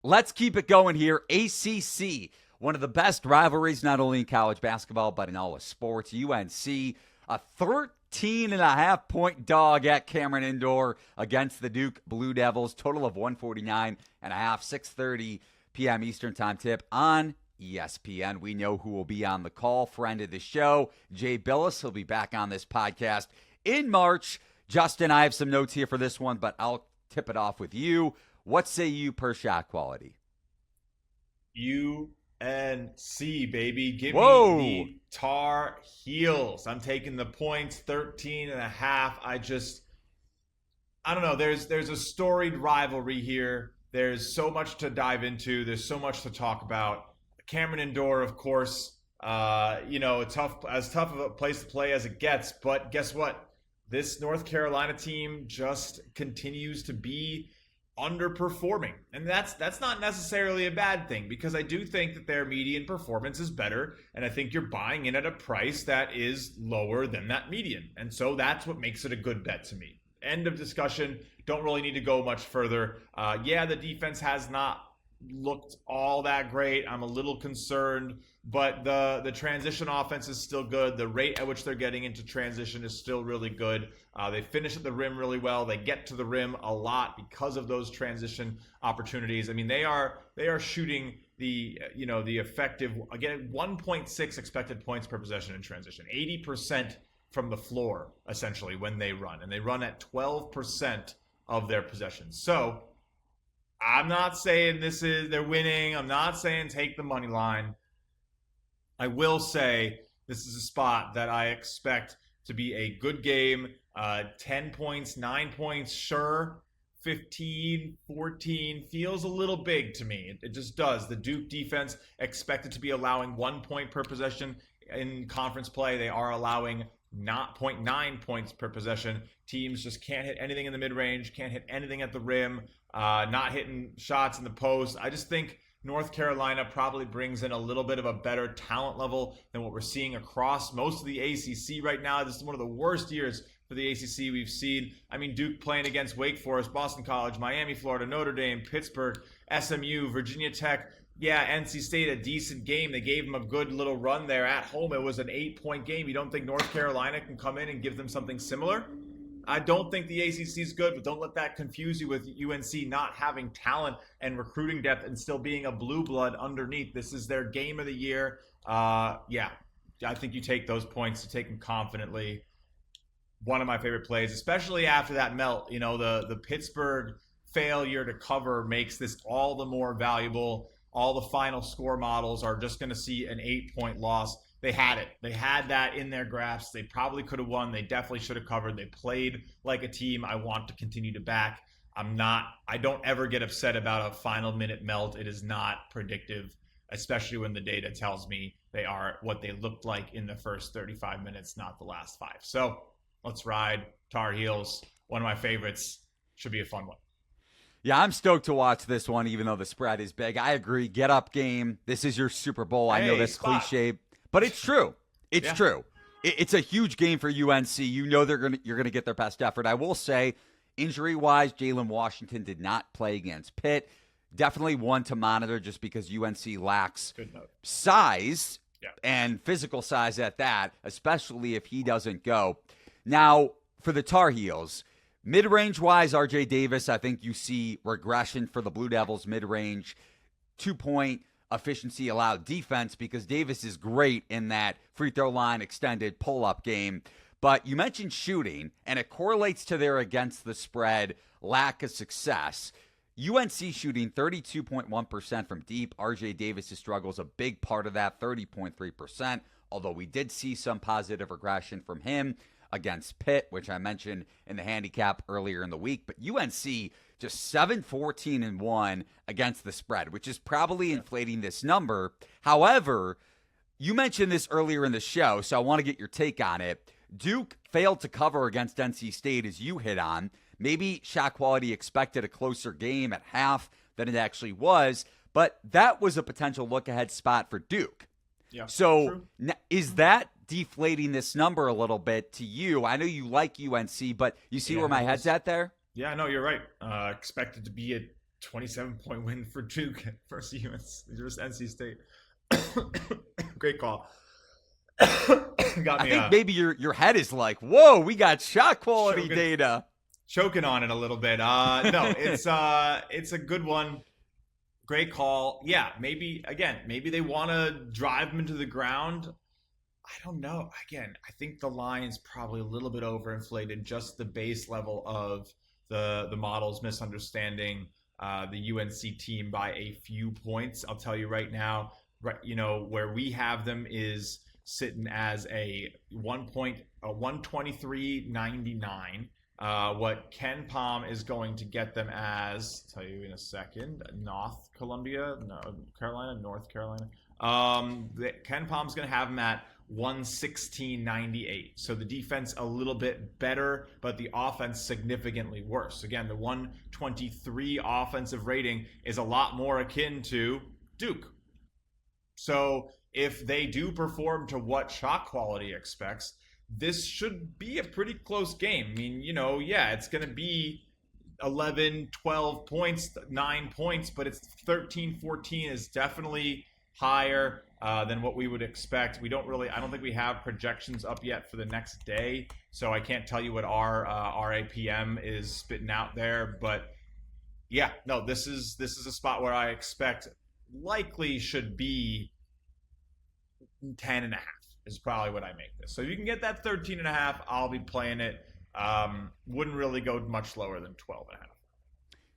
Let's keep it going here. ACC, one of the best rivalries, not only in college basketball, but in all of sports. UNC, a 13.5-point dog at Cameron Indoor against the Duke Blue Devils. Total of 149.5, 6:30 p.m. Eastern Time tip on ESPN. We know who will be on the call. Friend of the show, Jay Billis. He'll be back on this podcast in March. Justin, I have some notes here for this one, but I'll tip it off with you. What say you per shot quality? UNC, baby. Give Whoa. me the Tar Heels. I'm taking the points, 13.5. I don't know. There's a storied rivalry here. There's so much to dive into. There's so much to talk about. Cameron Indoor, of course, as tough of a place to play as it gets. But guess what? This North Carolina team just continues to be underperforming. And that's not necessarily a bad thing, because I do think that their median performance is better, and I think you're buying in at a price that is lower than that median. And so that's what makes it a good bet to me. End of discussion. Don't really need to go much further. The defense has not looked all that great. I'm a little concerned, but the transition offense is still good. The rate at which they're getting into transition is still really good. They finish at the rim really well. They get to the rim a lot because of those transition opportunities. I mean, they are shooting the effective, again, 1.6 expected points per possession in transition, 80% from the floor essentially when they run, and they run at 12% of their possessions. So I'm not saying they're winning. I'm not saying take the money line. I will say this is a spot that I expect to be a good game. 10 points, 9 points, sure. 15, 14 feels a little big to me. It just does. The Duke defense expected to be allowing 1 point per possession in conference play. They are allowing not 0.9 points per possession. Teams just can't hit anything in the mid-range, can't hit anything at the rim, not hitting shots in the post. I just think North Carolina probably brings in a little bit of a better talent level than what we're seeing across most of the ACC right now. This is one of the worst years for the ACC we've seen. I mean, Duke playing against Wake Forest, Boston College, Miami, Florida, Notre Dame, Pittsburgh, SMU, Virginia Tech. Yeah, NC State, a decent game. They gave them a good little run there at home. It was an 8-point game. You don't think North Carolina can come in and give them something similar? I don't think the ACC is good, but don't let that confuse you with UNC not having talent and recruiting depth and still being a blue blood underneath. This is their game of the year. I think you take those points, you take them confidently. One of my favorite plays, especially after that melt. You know, the Pittsburgh failure to cover makes this all the more valuable. All the final score models are just going to see an 8-point loss. They had it. They had that in their grasp. They probably could have won. They definitely should have covered. They played like a team I want to continue to back. I don't ever get upset about a final minute melt. It is not predictive, especially when the data tells me they are what they looked like in the first 35 minutes, not the last 5. So let's ride Tar Heels. One of my favorites. Should be a fun one. Yeah, I'm stoked to watch this one, even though the spread is big. I agree. Get up game. This is your Super Bowl. I know that's cliche, but it's true. It's true. It's a huge game for UNC. You know you're gonna get their best effort. I will say, injury-wise, Jalen Washington did not play against Pitt. Definitely one to monitor just because UNC lacks size and physical size at that, especially if he doesn't go. Now, for the Tar Heels, mid-range-wise, RJ Davis, I think you see regression for the Blue Devils mid-range, 2-point efficiency allowed defense, because Davis is great in that free throw line extended pull-up game. But you mentioned shooting, and it correlates to their against the spread lack of success. UNC shooting 32.1% from deep. RJ Davis' struggles a big part of that, 30.3%, although we did see some positive regression from him against Pitt, which I mentioned in the handicap earlier in the week. But UNC just 7-14-1 against the spread, which is probably inflating this number. However, you mentioned this earlier in the show, so I want to get your take on it. Duke failed to cover against NC State, as you hit on. Maybe shot quality expected a closer game at half than it actually was, but that was a potential look-ahead spot for Duke. Yeah, so is that deflating this number a little bit to you? I know you like UNC, but you see where my head's at there? Yeah, no, you're right. Expected to be 27-point win for Duke versus UNC versus NC State. Great call. Got me. I think maybe your head is like, whoa, we got shot quality data. Choking on it a little bit. No, it's a good one. Great call. Yeah, maybe they want to drive him into the ground. I don't know. Again, I think the line's probably a little bit overinflated. Just the base level of the model's misunderstanding the UNC team by a few points. I'll tell you right now, where we have them is sitting as a 123.99. What Ken Palm is going to get them as, I'll tell you in a second, North Carolina. Ken Palm's going to have them at 116.98. So the defense a little bit better, but the offense significantly worse. Again, the 123 offensive rating is a lot more akin to Duke. So if they do perform to what shot quality expects, this should be a pretty close game. I mean, it's going to be 11, 12 points, 9 points, but it's 13, 14 is definitely higher than what we would expect. I don't think we have projections up yet for the next day, so I can't tell you what our RAPM is spitting out there. But yeah, no, this is a spot where I expect likely should be 10.5 is probably what I make this. So if you can get that 13.5, I'll be playing it. Wouldn't really go much lower than 12.5.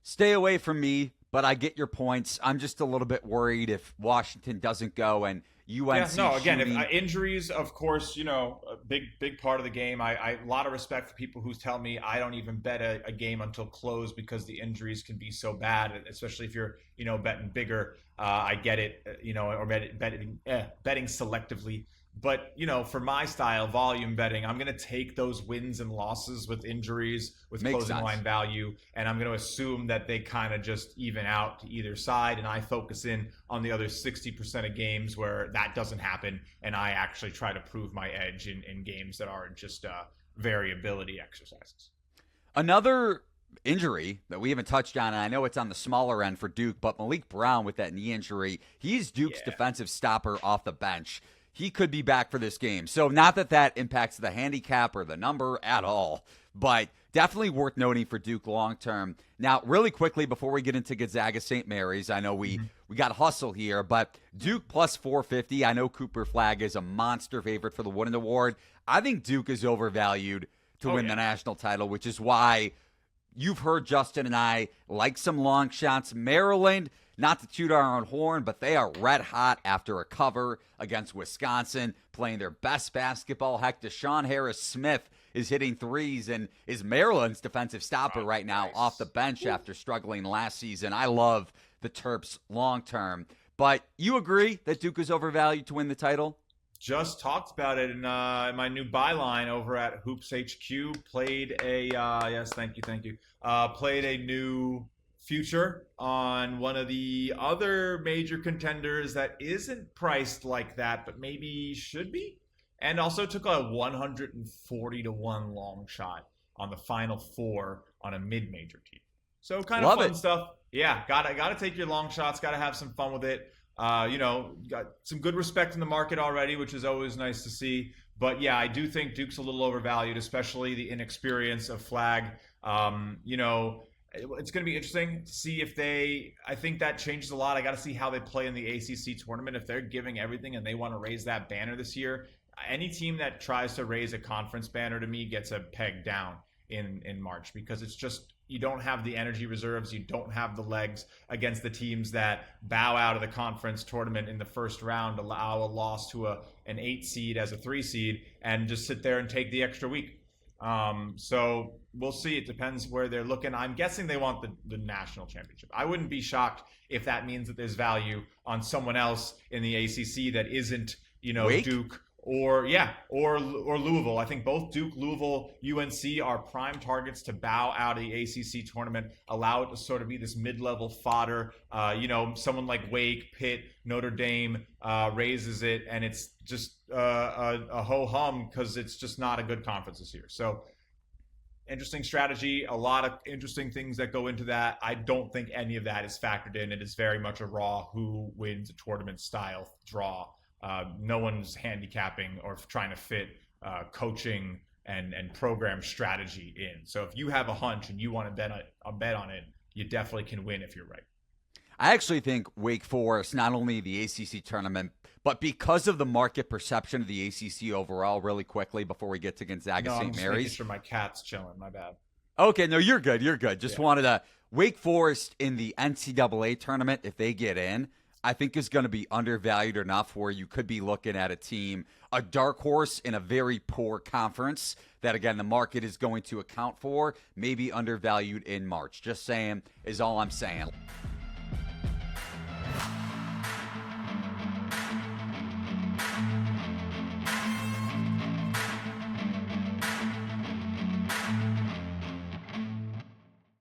Stay away from me, but I get your points. I'm just a little bit worried if Washington doesn't go and UNC. Yeah, no, again, if injuries, of course, a big part of the game. I a lot of respect for people who tell me I don't even bet a game until close because the injuries can be so bad, especially if you're, betting bigger. I get it, or betting selectively. But, for my style, volume betting, I'm going to take those wins and losses with injuries, with closing line value, and I'm going to assume that they kind of just even out to either side, and I focus in on the other 60% of games where that doesn't happen, and I actually try to prove my edge in games that are just variability exercises. Another injury that we haven't touched on, and I know it's on the smaller end for Duke, but Malik Brown with that knee injury, he's Duke's defensive stopper off the bench. He could be back for this game. So not that impacts the handicap or the number at all, but definitely worth noting for Duke long term. Now, really quickly before we get into Gonzaga St. Mary's, I know we got to hustle here, but Duke plus 450. I know Cooper Flagg is a monster favorite for the Wooden Award. I think Duke is overvalued to win the national title, which is why you've heard Justin and I like some long shots. Maryland, not to toot our own horn, but they are red hot after a cover against Wisconsin, playing their best basketball. Heck, Deshaun Harris-Smith is hitting threes and is Maryland's defensive stopper right now off the bench after struggling last season. I love the Terps long term. But you agree that Duke is overvalued to win the title? Just talked about it in my new byline over at Hoops HQ. Played a played a new future on one of the other major contenders that isn't priced like that, but maybe should be. And also took a 140-1 long shot on the Final Four on a mid-major team. So kind of fun stuff. Yeah, gotta take your long shots. Gotta have some fun with it. Got some good respect in the market already, which is always nice to see. But yeah, I do think Duke's a little overvalued, especially the inexperience of Flagg. It's going to be interesting to see if I think that changes a lot. I got to see how they play in the ACC tournament. If they're giving everything and they want to raise that banner this year, any team that tries to raise a conference banner to me gets a peg down in March, because it's just, you don't have the energy reserves, you don't have the legs against the teams that bow out of the conference tournament in the first round, allow a loss to an 8 seed as a 3 seed, and just sit there and take the extra week. So we'll see. It depends where they're looking. I'm guessing they want the national championship. I wouldn't be shocked if that means that there's value on someone else in the ACC that isn't, Wake? Duke or Louisville. I think both Duke, Louisville, UNC are prime targets to bow out of the ACC tournament, allow it to sort of be this mid-level fodder. Someone like Wake, Pitt, Notre Dame raises it, and it's just a ho-hum because it's just not a good conference this year. So interesting strategy, a lot of interesting things that go into that. I don't think any of that is factored in. It is very much a raw who wins a tournament style draw. No one's handicapping or trying to fit coaching and program strategy in. So if you have a hunch and you want to bet on it, you definitely can win if you're right. I actually think Wake Forest, not only the ACC tournament, but because of the market perception of the ACC overall, really quickly before we get to Gonzaga St. Mary's. Making sure my cat's chilling. My bad. Okay, no, you're good. You're good. Just wanted to Wake Forest in the NCAA tournament, if they get in, I think is going to be undervalued enough where you could be looking at a team, a dark horse in a very poor conference that, again, the market is going to account for, maybe undervalued in March. Just saying is all I'm saying.